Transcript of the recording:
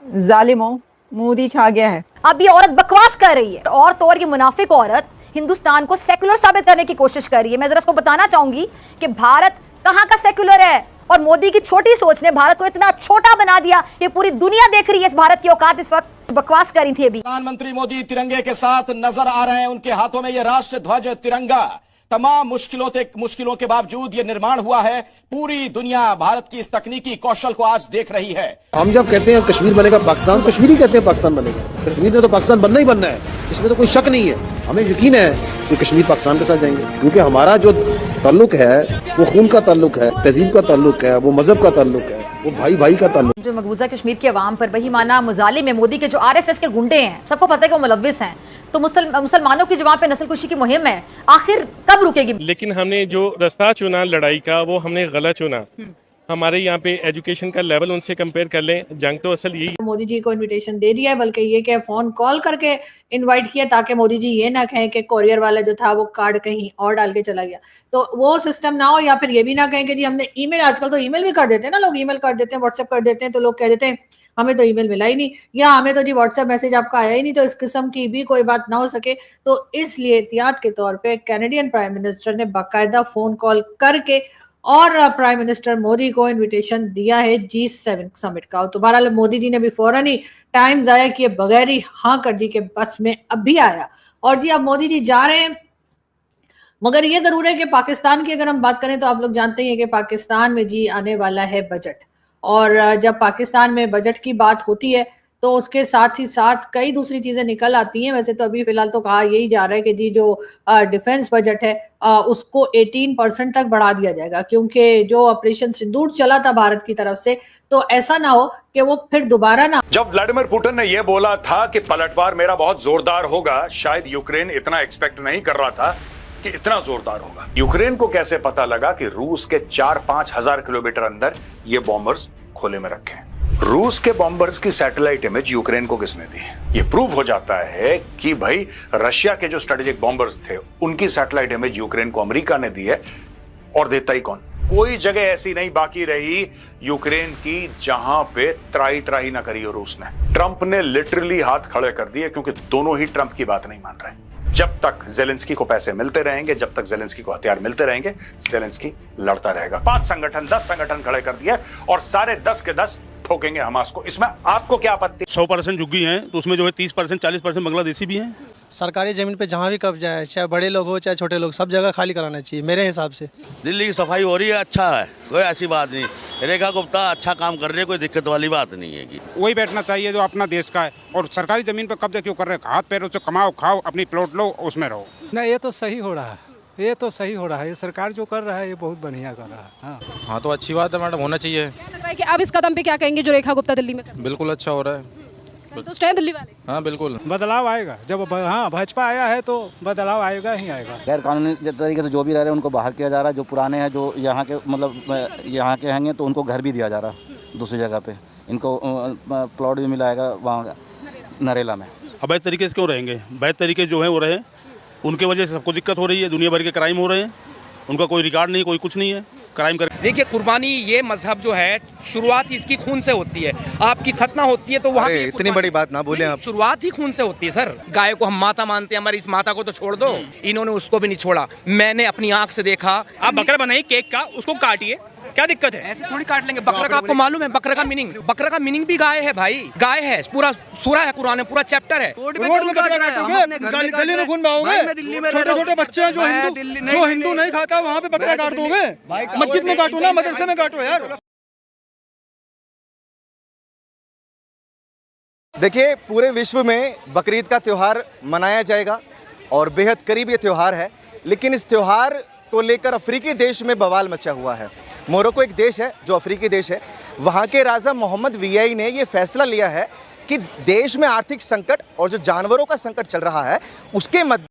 जालिमों, मोदी छा गया है। अब ये औरत बकवास कर रही है और तो और ये मुनाफिक औरत हिंदुस्तान को सेक्युलर साबित करने की कोशिश कर रही है। मैं जरा इसको बताना चाहूंगी कि भारत कहां का सेक्युलर है और मोदी की छोटी सोच ने भारत को इतना छोटा बना दिया कि पूरी दुनिया देख रही है इस भारत की औकात। इस वक्त बकवास कर रही थी अभी। प्रधानमंत्री मोदी तिरंगे के साथ नजर आ रहे हैं, उनके हाथों में यह राष्ट्र ध्वज तिरंगा। तमाम मुश्किलों के बावजूद ये निर्माण हुआ है। पूरी दुनिया भारत की इस तकनीकी कौशल को आज देख रही है। हम जब कहते हैं कश्मीर बनेगा पाकिस्तान, कश्मीरी कहते हैं पाकिस्तान बनेगा। कश्मीर में तो पाकिस्तान बनना ही बनना है, इसमें तो कोई शक नहीं है। हमें यकीन है कि कश्मीर पाकिस्तान के साथ जाएंगे, क्योंकि हमारा जो ताल्लुक है वो खून का ताल्लुक है, तहजीब का ताल्लुक है, वो मजहब का ताल्लुक है, वो भाई भाई का ताल्लुक। जो मकबूजा कश्मीर की आवाम पर बेईमाना मुजालिम है मोदी के, जो आरएसएस के गुंडे हैं, सबको पता है कि वो मुलव्विस हैं। तो मुसलमानों की जो वहाँ पे नस्लकुशी की मुहिम है आखिर कब रुकेगी? लेकिन हमने जो रास्ता चुना लड़ाई का वो हमने गलत चुना। हमारे यहाँ पे एजुकेशन का लेवल उनसे कंपेयर कर लें, जंग तो असल यही। मोदी जी को इनविटेशन दे दिया है, बल्कि ये कि फोन कॉल करके इनवाइट किया ताकि मोदी जी ये ना कहें कि कोरियर वाला जो था वो कार्ड कहीं और डाल के चला गया, तो वो सिस्टम ना हो। या फिर ये भी ना कहें कि जी हमने ईमेल, आजकल तो ईमेल भी कर देते हैं ना लोग, ईमेल कर देते हैं, व्हाट्सएप कर देते हैं, तो लोग कह देते हैं हमें तो ईमेल मिला ही नहीं, या हमें तो जी व्हाट्सएप मैसेज आपका आया ही नहीं। तो इस किस्म की भी कोई बात ना हो सके, तो इसलिए एहतियात के तौर पे कैनेडियन प्राइम मिनिस्टर ने बाकायदा फोन कॉल करके और प्राइम मिनिस्टर मोदी को इनविटेशन दिया है G7 समिट का। तो बहरहाल मोदी जी ने भी फौरन ही टाइम जाया किए बगैर ही हाँ कर दी कि बस में अभी आया। और जी अब मोदी जी जा रहे हैं, मगर ये जरूर है कि पाकिस्तान की अगर हम बात करें तो आप लोग जानते ही हैं कि पाकिस्तान में जी आने वाला है बजट। और जब पाकिस्तान में बजट की बात होती है तो उसके साथ ही साथ कई दूसरी चीजें निकल आती हैं। वैसे तो अभी फिलहाल तो कहा यही जा रहा है कि जी जो डिफेंस बजट है उसको 18% तक बढ़ा दिया जाएगा, क्योंकि जो ऑपरेशन सिंदूर चला था भारत की तरफ से, तो ऐसा ना हो कि वो फिर दोबारा ना। जब व्लादिमीर पुतिन ने यह बोला था कि पलटवार मेरा बहुत जोरदार होगा, शायद यूक्रेन इतना एक्सपेक्ट नहीं कर रहा था कि इतना जोरदार होगा। यूक्रेन को कैसे पता लगा कि रूस के 4-5 हजार किलोमीटर अंदर ये बॉम्बर्स खोले में रखे हैं? रूस के बॉम्बर्स की सैटेलाइट इमेज यूक्रेन को किसने दी? ये प्रूव हो जाता है कि भाई रशिया के जो स्ट्रेटेजिक बॉम्बर्स थे उनकी सैटेलाइट इमेज यूक्रेन को अमेरिका ने दी है। और देता ही कौन? कोई जगह ऐसी नहीं बाकी रही यूक्रेन की जहां पे त्राही त्राही ना करी हो रूस ने। ट्रंप ने लिटरली हाथ खड़े कर दिए, क्योंकि दोनों ही ट्रंप की बात नहीं मान रहे। जब तक जेलेंस्की को पैसे मिलते रहेंगे, जब तक जेलेंस्की को हथियार मिलते रहेंगे, जेलेंस्की लड़ता रहेगा। 5 संगठन 10 संगठन खड़े कर दिए और सारे 10 के 10 ठोकेंगे हमास को। इसमें आपको क्या आपत्ति? 100% झुग्गी हैं, तो उसमें जो है 30% 40% बांग्लादेशी भी हैं। सरकारी जमीन पे जहाँ भी कब्जा है, चाहे बड़े लोग हो चाहे छोटे लोग, सब जगह खाली कराना चाहिए मेरे हिसाब से। दिल्ली की सफाई हो रही है, अच्छा है, कोई ऐसी बात नहीं। रेखा गुप्ता अच्छा काम कर रही है, कोई दिक्कत वाली बात नहीं है कि वही बैठना चाहिए जो अपना देश का है। और सरकारी जमीन पे कब्जा क्यों कर रहे हैं? हाथ पैरों से कमाओ, खाओ, अपनी प्लॉट लो, उसमें रहो। नहीं, ये तो सही हो रहा है, ये तो सही हो रहा है। ये सरकार जो कर रहा है ये बहुत बढ़िया कर रहा है। हाँ तो अच्छी बात है मैडम, होना चाहिए। क्या लग रहा है कि अब इस कदम पे क्या कहेंगे जो रेखा गुप्ता दिल्ली में कर? बिल्कुल अच्छा हो रहा है, संतुष्ट हैं दिल्ली वाले? हाँ बिल्कुल, बदलाव आएगा जब हाँ भाजपा आया है तो बदलाव आएगा ही आएगा। गैर कानूनी तरीके से जो भी रह रहे हैं उनको बाहर किया जा रहा है। जो पुराने हैं, जो यहाँ के मतलब यहाँ के हैं, तो उनको घर भी दिया जा रहा है दूसरी जगह पे। इनको प्लॉट भी मिलाएगा वहाँ नरेला में। अवैध तरीके से क्यों रहेंगे? वैध तरीके जो हैं वो रहे, उनके वजह से सबको दिक्कत हो रही है। दुनिया भर के क्राइम हो रहे हैं, उनका कोई रिकॉर्ड नहीं, कोई कुछ नहीं है, क्राइम कर। देखिए कुर्बानी ये मजहब जो है शुरुआत इसकी खून से होती है, आपकी खतना होती है तो वहाँ इतनी बड़ी बात ना बोले आप। शुरुआत ही खून से होती है सर। गाय को हम माता मानते हैं, हमारी इस माता को तो छोड़ दो, इन्होंने उसको भी नहीं छोड़ा। मैंने अपनी आंख से देखा। आप बकरा बनाइए केक का, उसको काटिए, क्या दिक्कत है? ऐसे थोड़ी काट लेंगे। बकरा का आपको मालूम है? बकरा का मीनिंग भी गाय है भाई, गाय है, पूरा सूरा है कुरान में, पूरा चैप्टर है। रोड में बकरा काटोगे, गली में खून बहाओगे। छोटे बच्चे हैं जो हिंदू नहीं खाता वहाँ पे बकरा काट दोगे। मस्जिद में काटो ना, मदरसे में काटो यार। देखिए पूरे विश्व में बकरीद का त्यौहार मनाया जाएगा और बेहद करीब ये त्यौहार है, लेकिन इस त्यौहार को लेकर अफ्रीकी देश में बवाल मचा हुआ है। मोरक्को एक देश है जो अफ्रीकी देश है, वहाँ के राजा मोहम्मद वी ने ये फैसला लिया है कि देश में आर्थिक संकट और जो जानवरों का संकट चल रहा है उसके मध्य